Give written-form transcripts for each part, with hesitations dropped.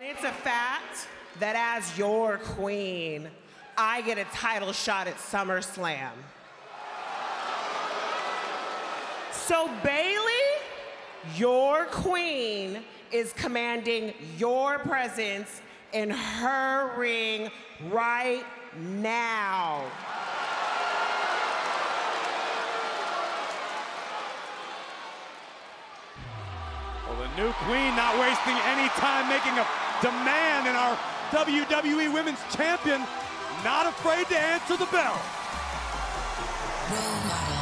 It's a fact that as your queen, I get a title shot at SummerSlam. So Bayley, your queen, is commanding your presence in her ring right now. Well, the new queen not wasting any time making a demand, and our WWE Women's Champion not afraid to answer the bell. Role model.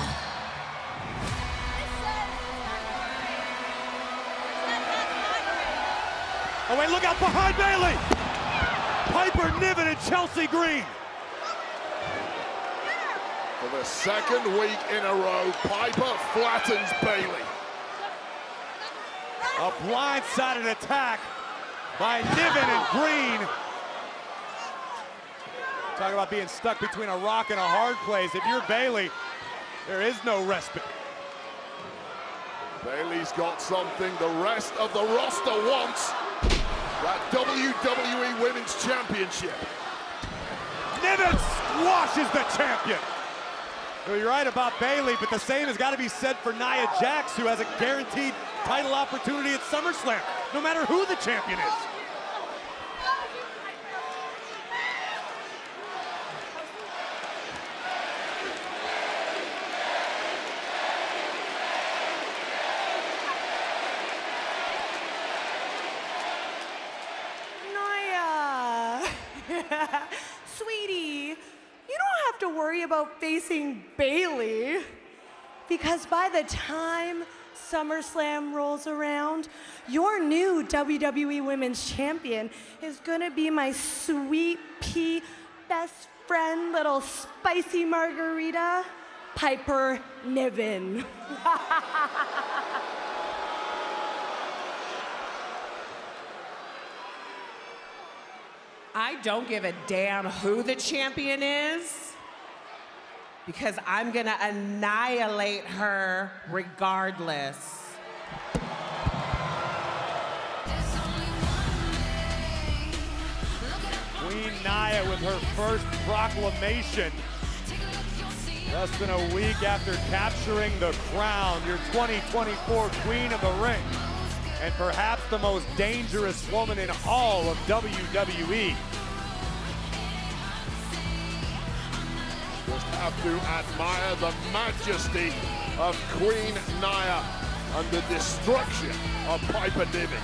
Oh wait, look out behind Bayley! Piper Niven and Chelsea Green. For the second week in a row, Piper flattens Bayley. A blindsided attack by Niven and Green. Talk about being stuck between a rock and a hard place. If you're Bayley, there is no respite. Bayley's got something the rest of the roster wants. That WWE Women's Championship. Niven squashes the champion. Well, you're right about Bayley, but the same has got to be said for Nia Jax, who has a guaranteed title opportunity at SummerSlam, no matter who the champion is. Sweetie, you don't have to worry about facing Bayley, because by the time SummerSlam rolls around, your new WWE Women's Champion is gonna be my sweet pea best friend, little spicy margarita, Piper Niven. I don't give a damn who the champion is, because I'm gonna annihilate her regardless. Queen Nia with her first proclamation. Less than a week after capturing the crown, your 2024 Queen of the Ring, and perhaps the most dangerous woman in all of WWE. Just have to admire the majesty of Queen Nia and the destruction of Piper Niven.